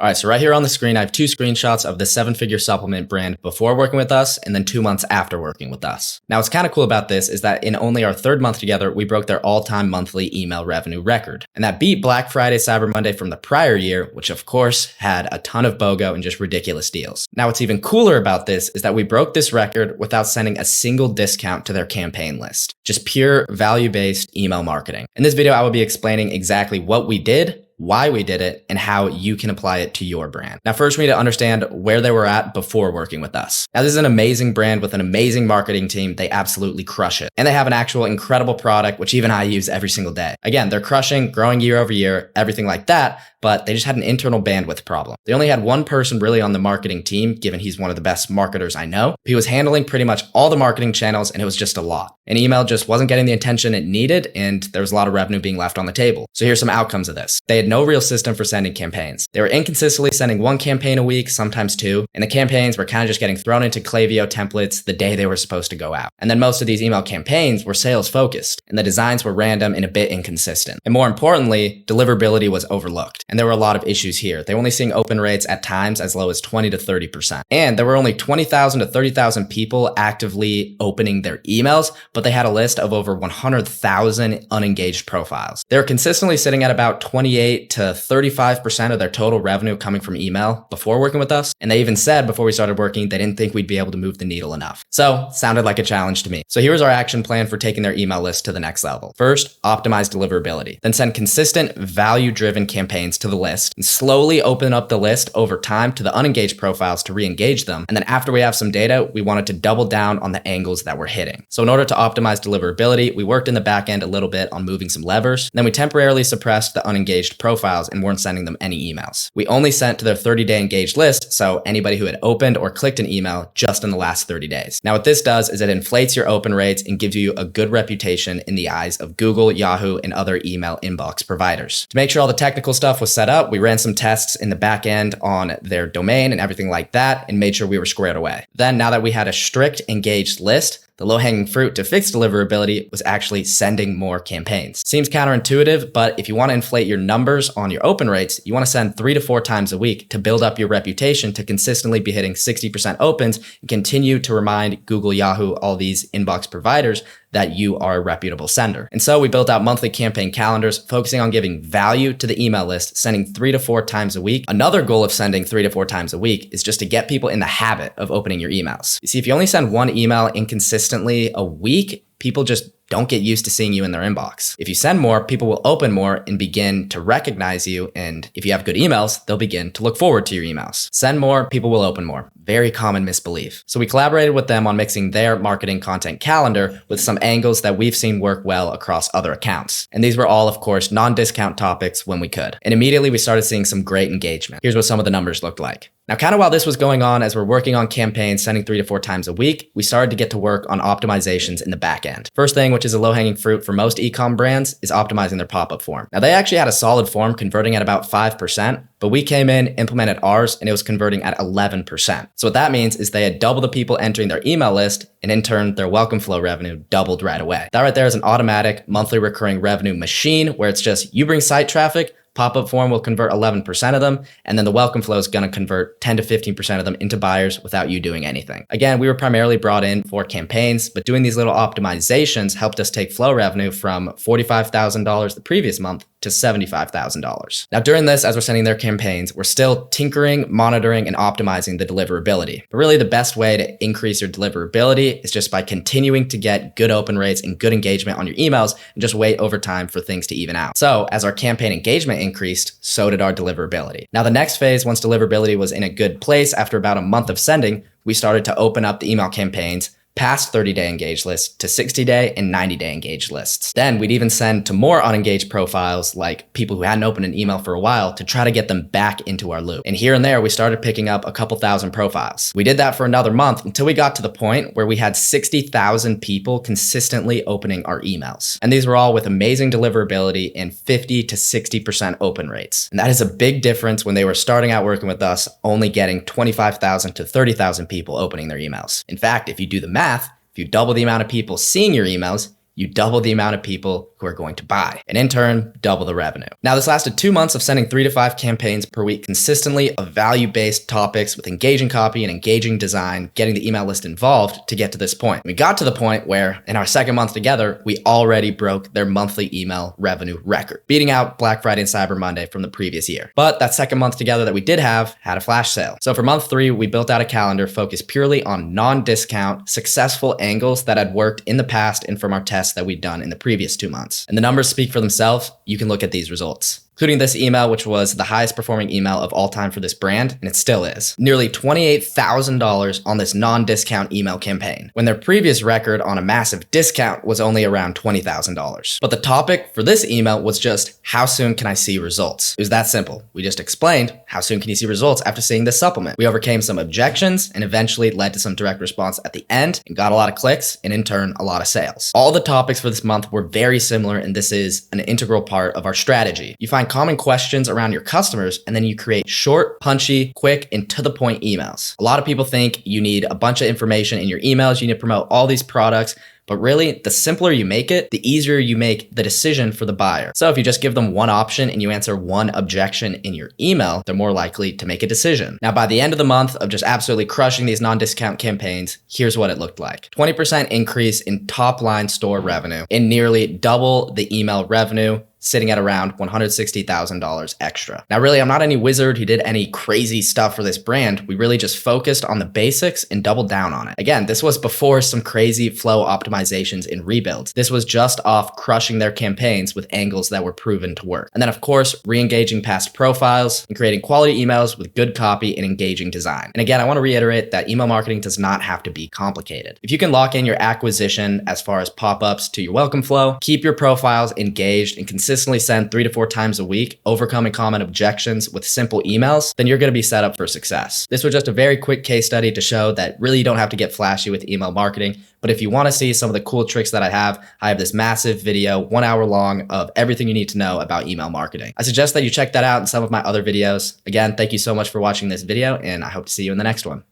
All right, so right here on the screen, I have two screenshots of the 7-figure supplement brand before working with us and then 2 months after working with us. Now, what's kind of cool about this is that in only our 3rd month together, we broke their all-time monthly email revenue record. And that beat Black Friday, Cyber Monday from the prior year, which of course had a ton of BOGO and just ridiculous deals. Now, what's even cooler about this is that we broke this record without sending a single discount to their campaign list. Just pure value-based email marketing. In this video, I will be explaining exactly what we did, why we did it, and how you can apply it to your brand. Now, first we need to understand where they were at before working with us. Now, this is an amazing brand with an amazing marketing team. They absolutely crush it. And they have an actual incredible product, which even I use every single day. Again, they're crushing, growing year over year, everything like that, but they just had an internal bandwidth problem. They only had one person really on the marketing team, given he's one of the best marketers I know. He was handling pretty much all the marketing channels, and it was just a lot. And email just wasn't getting the attention it needed, and there was a lot of revenue being left on the table. So here's some outcomes of this. They had no real system for sending campaigns. They were inconsistently sending 1 campaign a week, sometimes 2, and the campaigns were kind of just getting thrown into Klaviyo templates the day they were supposed to go out. And then most of these email campaigns were sales focused, and the designs were random and a bit inconsistent. And more importantly, deliverability was overlooked. And there were a lot of issues here. They were only seeing open rates at times as low as 20 to 30%. And there were only 20,000 to 30,000 people actively opening their emails, but they had a list of over 100,000 unengaged profiles. They were consistently sitting at about 28 to 35% of their total revenue coming from email before working with us. And they even said before we started working, they didn't think we'd be able to move the needle enough. So sounded like a challenge to me. So here was our action plan for taking their email list to the next level. First, optimize deliverability. Then send consistent value-driven campaigns to the list and slowly open up the list over time to the unengaged profiles to re-engage them. And then after we have some data, we wanted to double down on the angles that we're hitting. So in order to optimize deliverability, we worked in the back end a little bit on moving some levers. Then we temporarily suppressed the unengaged profiles and weren't sending them any emails. We only sent to their 30-day engaged list, so anybody who had opened or clicked an email just in the last 30 days. Now what this does is it inflates your open rates and gives you a good reputation in the eyes of Google, Yahoo, and other email inbox providers. To make sure all the technical stuff was set up, we ran some tests in the back end on their domain and everything like that and made sure we were squared away. Then now that we had a strict engaged list, the low-hanging fruit to fix deliverability was actually sending more campaigns. Seems counterintuitive, but if you want to inflate your numbers on your open rates, you want to send 3 to 4 times a week to build up your reputation to consistently be hitting 60% opens and continue to remind Google, Yahoo, all these inbox providers that you are a reputable sender. And so we built out monthly campaign calendars, focusing on giving value to the email list, sending 3 to 4 times a week. Another goal of sending 3 to 4 times a week is just to get people in the habit of opening your emails. You see, if you only send 1 email inconsistently a week, people just don't get used to seeing you in their inbox. If you send more, people will open more and begin to recognize you. And if you have good emails, they'll begin to look forward to your emails. Send more, people will open more. Very common misbelief. So we collaborated with them on mixing their marketing content calendar with some angles that we've seen work well across other accounts. And these were all, of course, non-discount topics when we could. And immediately we started seeing some great engagement. Here's what some of the numbers looked like. Now, kind of while this was going on, as we're working on campaigns, sending 3 to 4 times a week, we started to get to work on optimizations in the back end. First thing, which is a low-hanging fruit for most e-com brands, is optimizing their pop-up form. Now, they actually had a solid form converting at about 5%, but we came in, implemented ours, and it was converting at 11%. So what that means is they had double the people entering their email list, and in turn, their welcome flow revenue doubled right away. That right there is an automatic monthly recurring revenue machine where it's just you bring site traffic, pop-up form will convert 11% of them, and then the welcome flow is going to convert 10 to 15% of them into buyers without you doing anything. Again, we were primarily brought in for campaigns, but doing these little optimizations helped us take flow revenue from $45,000 the previous month to $75,000. Now, during this, as we're sending their campaigns, we're still tinkering, monitoring, and optimizing the deliverability. But really, the best way to increase your deliverability is just by continuing to get good open rates and good engagement on your emails and just wait over time for things to even out. So as our campaign engagement increased, so did our deliverability. Now, the next phase, once deliverability was in a good place after about a month of sending, we started to open up the email campaigns past 30-day engaged lists to 60-day and 90-day engaged lists. Then we'd even send to more unengaged profiles, like people who hadn't opened an email for a while, to try to get them back into our loop. And here and there, we started picking up a couple thousand profiles. We did that for another month until we got to the point where we had 60,000 people consistently opening our emails. And these were all with amazing deliverability and 50 to 60% open rates. And that is a big difference when they were starting out working with us, only getting 25,000 to 30,000 people opening their emails. In fact, if you do the math, if you double the amount of people seeing your emails, you double the amount of people who are going to buy, and in turn, double the revenue. Now, this lasted 2 months of sending 3 to 5 campaigns per week consistently of value-based topics with engaging copy and engaging design, getting the email list involved to get to this point. We got to the point where in our second month together, we already broke their monthly email revenue record, beating out Black Friday and Cyber Monday from the previous year. But that second month together that we did have had a flash sale. So for month 3, we built out a calendar focused purely on non-discount, successful angles that had worked in the past and from our tests that we'd done in the previous 2 months. And the numbers speak for themselves. You can look at these results, including this email, which was the highest performing email of all time for this brand, and it still is. Nearly $28,000 on this non-discount email campaign, when their previous record on a massive discount was only around $20,000. But the topic for this email was just, how soon can I see results? It was that simple. We just explained, how soon can you see results after seeing this supplement? We overcame some objections and eventually led to some direct response at the end and got a lot of clicks and in turn, a lot of sales. All the topics for this month were very similar, and this is an integral part of our strategy. You find common questions around your customers, and then you create short, punchy, quick, and to the point emails. A lot of people think you need a bunch of information in your emails, you need to promote all these products, but really, the simpler you make it, the easier you make the decision for the buyer. So if you just give them one option and you answer one objection in your email, they're more likely to make a decision. Now, by the end of the month of just absolutely crushing these non-discount campaigns, here's what it looked like. 20% increase in top line store revenue and nearly double the email revenue, sitting at around $160,000 extra. Now, really, I'm not any wizard who did any crazy stuff for this brand. We really just focused on the basics and doubled down on it. Again, this was before some crazy flow optimizations and rebuilds. This was just off crushing their campaigns with angles that were proven to work. And then, of course, re-engaging past profiles and creating quality emails with good copy and engaging design. And again, I want to reiterate that email marketing does not have to be complicated. If you can lock in your acquisition as far as pop-ups to your welcome flow, keep your profiles engaged and consistently send 3 to 4 times a week, overcoming common objections with simple emails, then you're going to be set up for success. This was just a very quick case study to show that really you don't have to get flashy with email marketing. But if you want to see some of the cool tricks that I have this massive video, 1 hour long, of everything you need to know about email marketing. I suggest that you check that out in some of my other videos. Again, thank you so much for watching this video, and I hope to see you in the next one.